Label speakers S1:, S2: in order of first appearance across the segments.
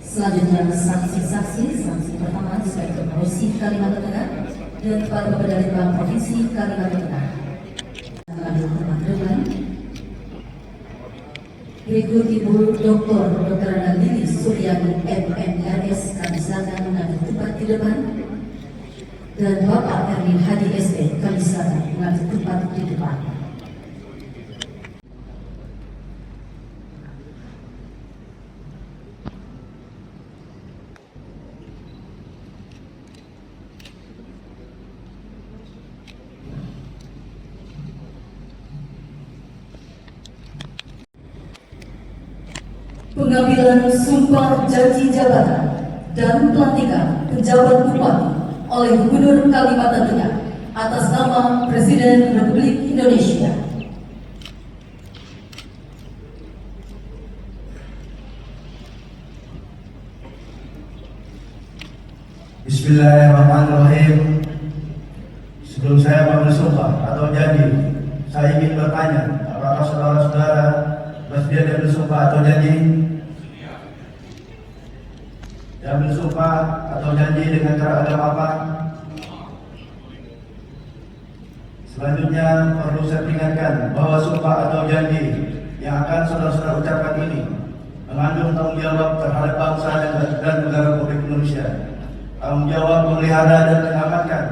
S1: Selanjutnya saksi pertama Inspektur Polisi Kalimantan Tengah dan Kepala Bapedalitbang Provinsi Kalimantan Tengah. Mengambil hormat dengan berikut Ibu Dr. Nandini Suryani MMRS kami silakan mengambil tempat di depan, dan Bapak Erwin Hadi SP kami silakan mengambil tempat di depan. Pengambilan sumpah janji jabatan dan pelantikan pejabat bupati oleh Gubernur Kalimantan Tengah atas nama Presiden Republik Indonesia.
S2: Bismillahirrahmanirrahim. Sebelum saya mengambil sumpah atau janji, saya ingin bertanya, apakah saudara-saudara bersedia diambil sumpah atau janji? Diambil sumpah atau janji dengan cara agama apa? Selanjutnya perlu saya peringatkan bahwa sumpah atau janji yang akan saudara-saudara ucapkan ini mengandung tanggung jawab terhadap bangsa dan negara Republik Indonesia. Tanggung jawab memelihara dan mengamankan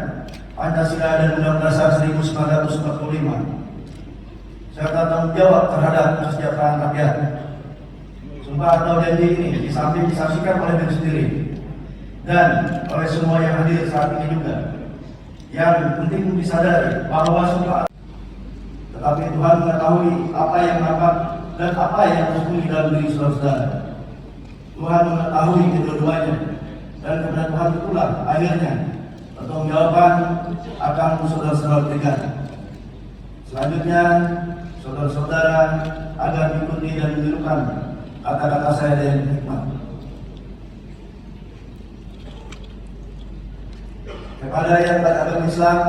S2: Pancasila dan Undang-Undang Dasar 1945, serta tanggung jawab terhadap kesejahteraan rakyat. Sumpah atau janji ini di samping disaksikan oleh diri sendiri dan oleh semua yang hadir saat ini juga. Yang penting disadari bahwa sumpah, tetapi Tuhan mengetahui apa yang nampak dan apa yang tersembunyi dalam diri saudara-saudara. Tuhan mengetahui kedua-duanya, dan kepada Tuhan itulah akhirnya pertanggungjawaban akan saudara-saudara berikan. Selanjutnya, saudara-saudara agar mengikuti dan menirukan kata-kata saya dengan hikmat. Kepada yang beragama Islam,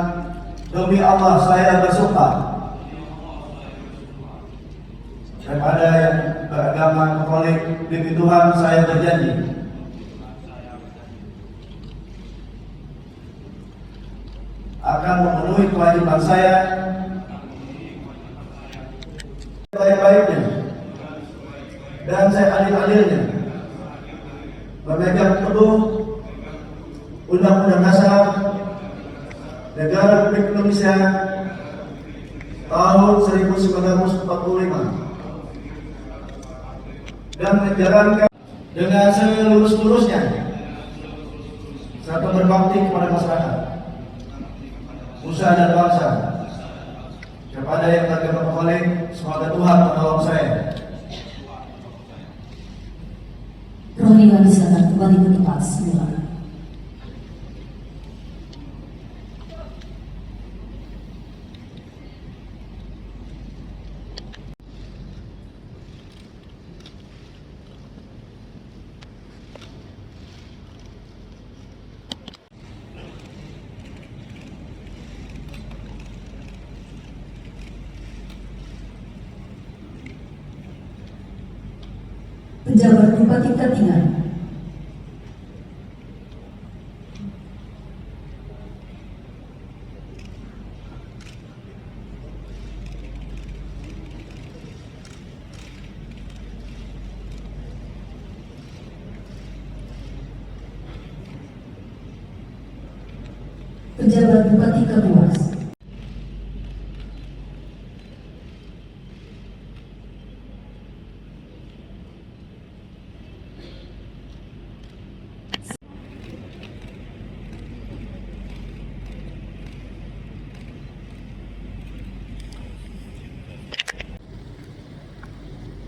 S2: demi Allah saya bersumpah. Kepada yang beragama Katolik, demi Tuhan saya berjanji. Akan memenuhi kewajiban saya baik-baiknya, dan saya adil-adilnya memegang teguh Undang-Undang Dasar Negara Republik Indonesia tahun 1945 dan menjalankan dengan selurus-lurusnya serta berbakti kepada masyarakat, usaha dan bangsa. Kepada yang beragama Katolik, semoga Tuhan menolong saya.
S1: Rohani kami silakan kembali ke tempat semula. Pejabat Bupati Katingan, Pejabat Bupati Kapuas,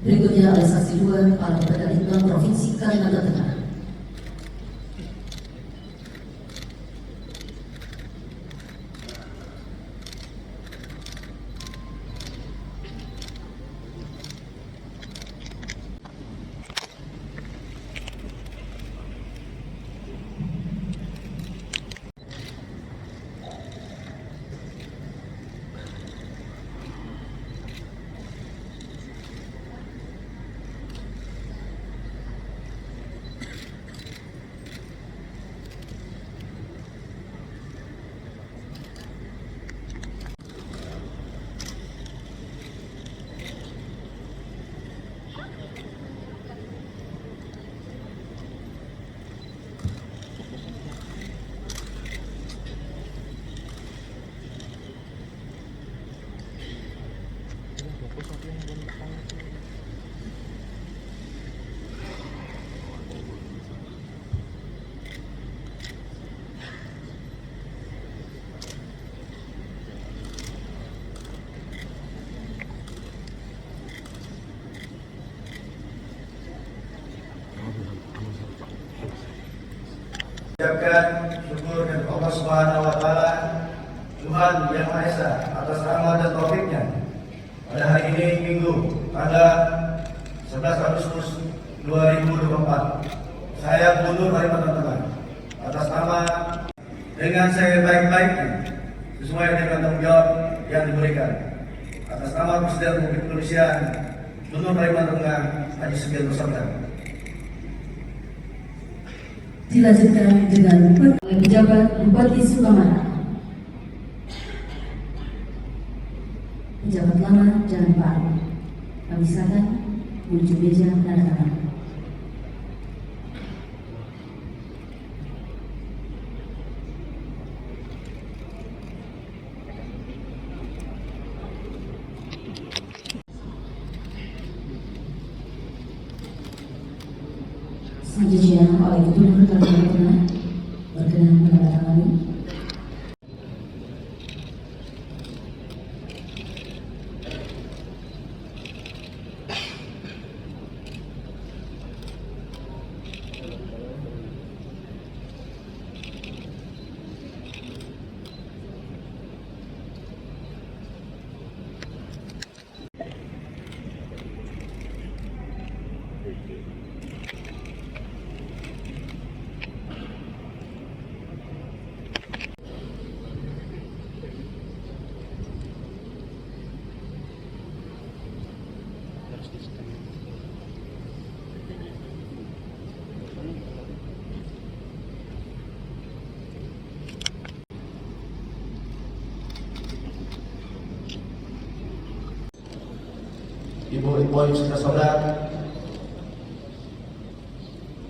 S1: berikutnya oleh saksi 2 Kepala Bapedalitbang Provinsi Kalimantan Tengah.
S2: Ucapkan syukur kepada Allah Subhanahu wa taala, Tuhan Yang Maha Esa, atas rahmat dan taufiknya. Pada hari ini Minggu tanggal 11 Agustus 2024, saya Gubernur Kalimantan Tengah atas nama dengan saya baik-baiknya sesuai dengan tanggung jawab yang diberikan. Atas nama Presiden Republik Indonesia, Gubernur Kalimantan Tengah Haji Sugeng Bersambut.
S1: Dilanjutkan dengan pejabat Bupati Sukamana. Pejabat lama jangan Pak. Kami silakan menuju meja penandatangan. Selanjutnya oleh Gubernur Kalimantan Tengah berkenan menandatangani.
S2: Ibu-ibu yang saudara,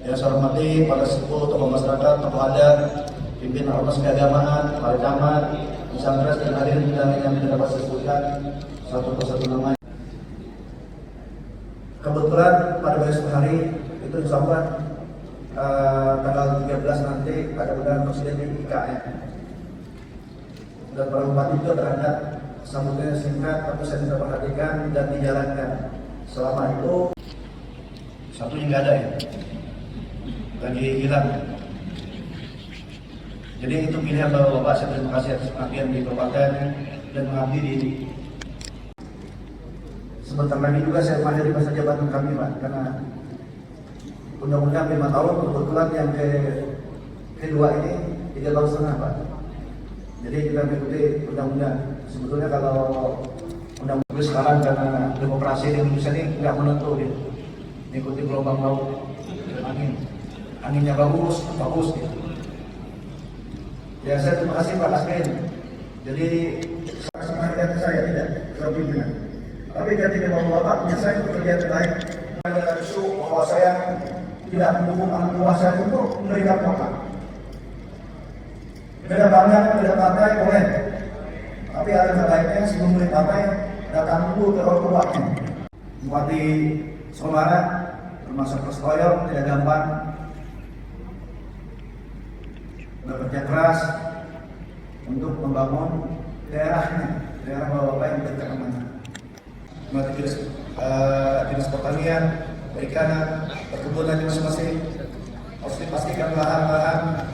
S2: yang saya hormati para sepuh, tokoh masyarakat, tokoh adat, pimpinan ormas keagamaan, para camat, pesantren dan hadirin undangan yang tidak dapat saya sebutkan satu persatu namanya. Kebetulan pada besok hari itu insya Allah tanggal 13 nanti ada undangan presiden di IKN, dan para bupati juga berangkat. Sambutannya singkat, tapi saya bisa perhatikan dan dijalankan. Selama itu satunya nggak ada ya, lagi hilang. Jadi itu pilihan Bapak. Saya terima kasih atas pengabdian di kabupaten dan mengabdi di. Sebentar lagi juga saya mengakhiri masa jabatan kami, Pak, karena undang-undang 5 tahun, kebetulan yang kedua ini 3 tahun setengah, Pak. Jadi kita mengikuti undang-undang. Sebetulnya kalau undang-undang sekarang karena demokrasi di Indonesia ini nggak menentu, dia mengikuti gelombang laut dan anginnya bagus gitu. Ya, saya terima kasih Pak Asmin. Jadi semangat saya tidak kepimpinan, tapi ketika Bapak saya bekerja terbaik dengan isu bahwa saya tidak mendukung anak buah saya untuk memberikan Bapak. Beda banyak, beda partai boleh, tapi ada baiknya sebelum beli partai datang dulu ke orang tuanya. Bupati Sukamana termasuk Persekoyok tidak gampang, bekerja keras untuk membangun daerahnya, daerah Bapak yang dekat kemana. Mati dinas pertanian, perikanan, perkebunan masing-masing harus dipastikan lahan-lahan.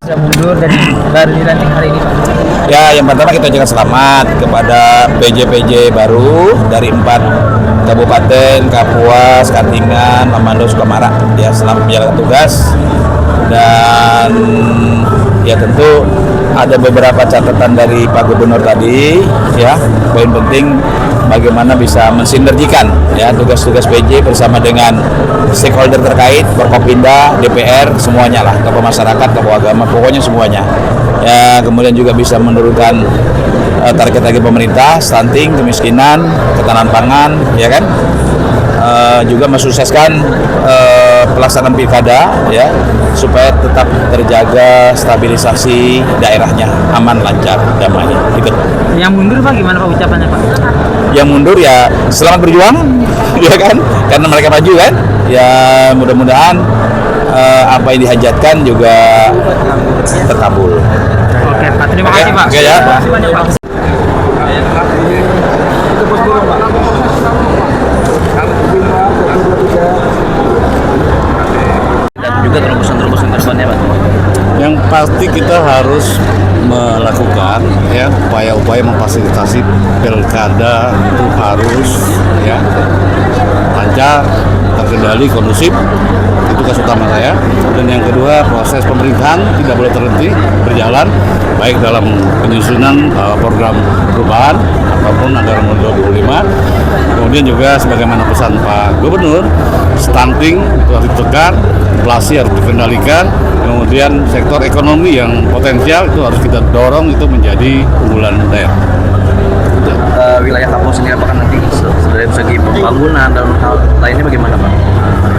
S3: Saya mundur dari dilantik hari ini, Pak.
S4: Ya, yang pertama kita ucapkan selamat kepada PJ-PJ baru dari 4 kabupaten, Kapuas, Katingan, Mamando, Sukamana. Ya, selamat menjalankan tugas. Dan ya tentu ada beberapa catatan dari Pak Gubernur tadi, ya. Poin penting bagaimana bisa mensinergikan ya tugas-tugas PJ bersama dengan stakeholder terkait, Forkopimda, DPR, semuanya lah, tokoh masyarakat, tokoh agama, pokoknya semuanya. Ya, kemudian juga bisa menurunkan target-target pemerintah, stunting, kemiskinan, ketahanan pangan, ya kan? Juga mensukseskan pelaksanaan pilkada ya supaya tetap terjaga stabilisasi daerahnya aman, lancar, damai. Gitu.
S3: Yang mundur Pak, gimana Pak ucapannya Pak?
S4: Yang mundur ya selamat berjuang, ya kan? Karena mereka maju kan? Ya mudah-mudahan apa yang dihajatkan juga terkabul.
S3: Oke Pak, terima kasih Pak.
S4: Oke ya.
S3: Terima kasih banyak Pak. juga terobosan-terobosan ke depannya Pak?
S5: Yang pasti kita harus melakukan ya upaya-upaya memfasilitasi pilkada itu harus ya lancar, terkendali, kondusif. Itu tugas utama saya. Dan yang kedua, proses pemerintahan tidak boleh terhenti berjalan, baik dalam penyusunan program perubahan ataupun anggaran 2025. Kemudian juga sebagaimana pesan Pak Gubernur, stunting itu harus ditekan, inflasi harus dikendalikan, kemudian sektor ekonomi yang potensial itu harus kita dorong itu menjadi unggulan daerah.
S3: Wilayah kampung sendiri apakah nanti dari segi pembangunan dan hal lainnya bagaimana Pak?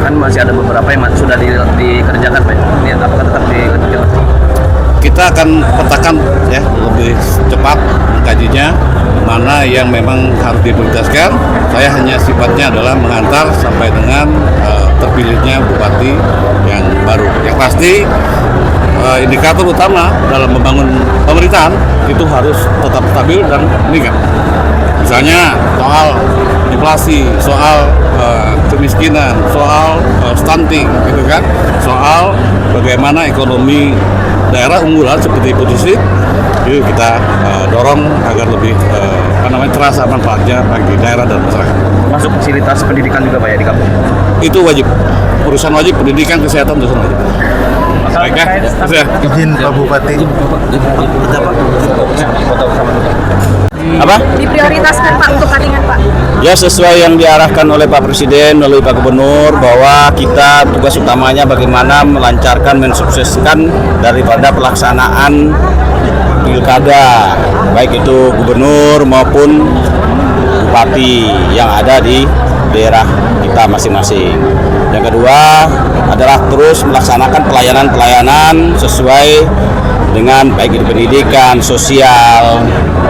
S3: Kan masih ada beberapa yang sudah dikerjakan Pak. Ini apakah tetap dikerjakan?
S5: Kita akan petakan ya lebih cepat mengkajinya mana yang memang harus diprioritaskan. Saya hanya sifatnya adalah mengantar sampai dengan terpilihnya bupati yang baru. Yang pasti indikator utama dalam membangun pemerintahan itu harus tetap stabil dan meningkat. Misalnya soal inflasi, soal kemiskinan, soal stunting, gitu kan, soal bagaimana ekonomi daerah unggulan seperti Putusik, itu kita dorong agar lebih terasa manfaatnya bagi daerah dan masyarakat.
S3: Masuk fasilitas pendidikan juga Pak ya di kampung?
S5: Itu wajib, urusan wajib, pendidikan, kesehatan urusan wajib. Baik ya,
S6: Izin Pak Bupati.
S4: Apa?
S7: Diprioritaskan Pak untuk Katingan Pak.
S4: Ya, sesuai yang diarahkan oleh Pak Presiden melalui Pak Gubernur bahwa kita tugas utamanya bagaimana melancarkan, mensukseskan daripada pelaksanaan pilkada, baik itu gubernur maupun bupati yang ada di daerah kita masing-masing. Yang kedua adalah terus melaksanakan pelayanan-pelayanan sesuai dengan baik itu pendidikan, sosial,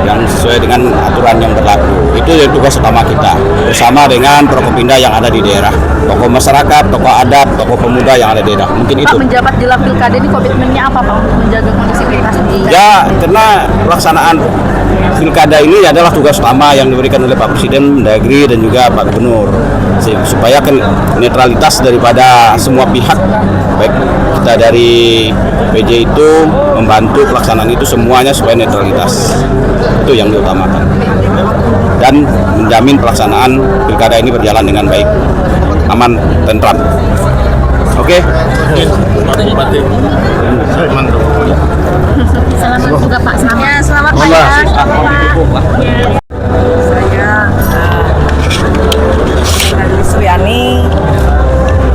S4: yang sesuai dengan aturan yang berlaku. Itu tugas utama kita bersama dengan Prokopimda yang ada di daerah, tokoh masyarakat, tokoh adat, tokoh pemuda yang ada di daerah. Mungkin itu.
S7: Pak, menjabat di dalam pilkada ini komitmennya apa Pak untuk menjaga kondisivitas di
S4: Ya, karena pelaksanaan pilkada ini adalah tugas utama yang diberikan oleh Pak Presiden, Mendagri dan juga Pak Gubernur, supaya netralitas daripada semua pihak, baik kita dari PJ itu membantu pelaksanaan itu semuanya supaya netralitas, itu yang diutamakan, dan menjamin pelaksanaan pilkada ini berjalan dengan baik, aman, tentram. Oke.
S7: Selamat juga Pak, selamat. Ya, selamat Pak ya.
S8: Saya Nadine Suryani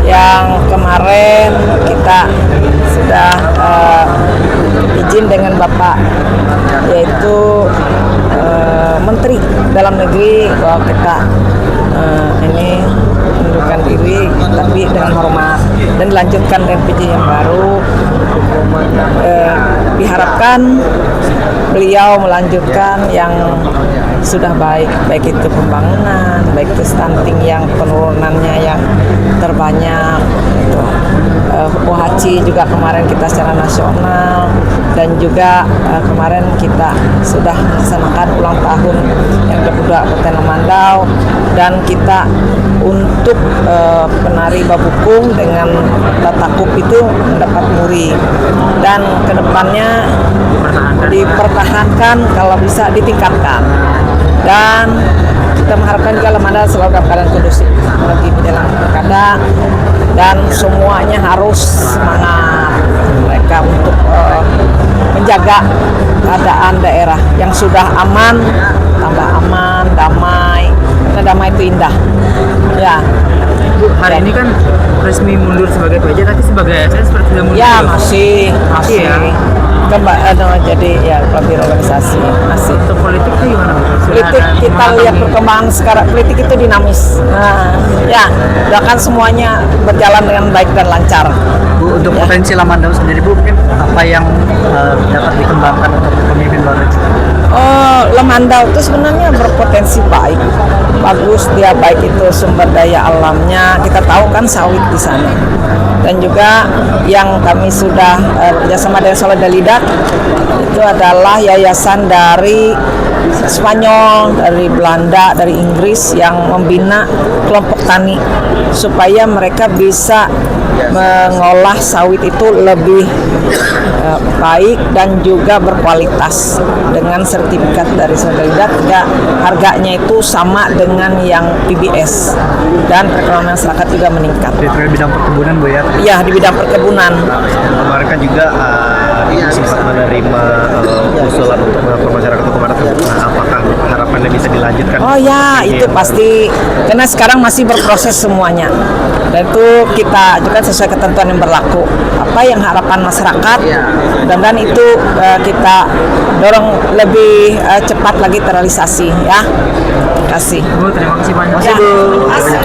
S8: yang kemarin kita sudah izin dengan Bapak yaitu Menteri Dalam Negeri bahwa kita ini mundurkan diri tapi dengan hormat dan dilanjutkan dengan PJ yang baru. Diharapkan beliau melanjutkan yang sudah baik itu pembangunan, baik itu stunting yang penurunannya yang terbanyak, itu UHC juga kemarin kita secara nasional, dan juga kemarin kita sudah melaksanakan ulang tahun yang kedua Kabupaten Lemandau, dan kita untuk penari babukung dengan tatakuk itu mendapat muri, dan kedepannya dipertahankan kalau bisa ditingkatkan, dan kita mengharapkan juga Lemandau selalu dalam keadaan kondusif lagi menjelang pilkada, dan semuanya harus semangat mereka untuk menjaga keadaan daerah yang sudah aman, tambah aman, damai, karena damai itu indah ya.
S3: Bu, hari ini kan resmi mundur sebagai PJ, tapi sebagai ASN seperti tidak mundur.
S8: Ya masih
S3: ya.
S8: Jadi ya lebih organisasi masih.
S3: Untuk politik itu gimana?
S8: Politik kita lihat perkembangan sekarang, politik itu dinamis. Ya, doakan semuanya berjalan dengan baik dan lancar.
S3: Bu, untuk potensi Lemandau sendiri Bu, mungkin apa yang dapat dikembangkan untuk pemimpin baru?
S8: Lemandau itu sebenarnya berpotensi baik, bagus dia, baik itu sumber daya alamnya. Kita tahu kan sawit di sana, dan juga yang kami sudah kerjasama dengan Solidaritas itu adalah yayasan dari Spanyol, dari Belanda, dari Inggris yang membina kelompok tani supaya mereka bisa mengolah sawit itu lebih baik dan juga berkualitas dengan sertifikat dari Samarinda. Harganya itu sama dengan yang PBS dan perekonomian masyarakat juga meningkat.
S3: Di bidang perkebunan Bu ya.
S8: Ya, di bidang perkebunan.
S3: Kemarin kan juga sempat menerima usulan untuk melakukan masyarakat hukum adat. Apakah harapannya bisa dilanjutkan?
S8: Oh ya, itu pasti. Karena sekarang masih berproses semuanya. Dan itu kita juga sesuai ketentuan yang berlaku. Apa yang harapan masyarakat, mudah-mudahan itu kita dorong lebih cepat lagi terrealisasi ya. Terima kasih.
S3: Bu, terima kasih banyak.
S8: Ya, terima kasih.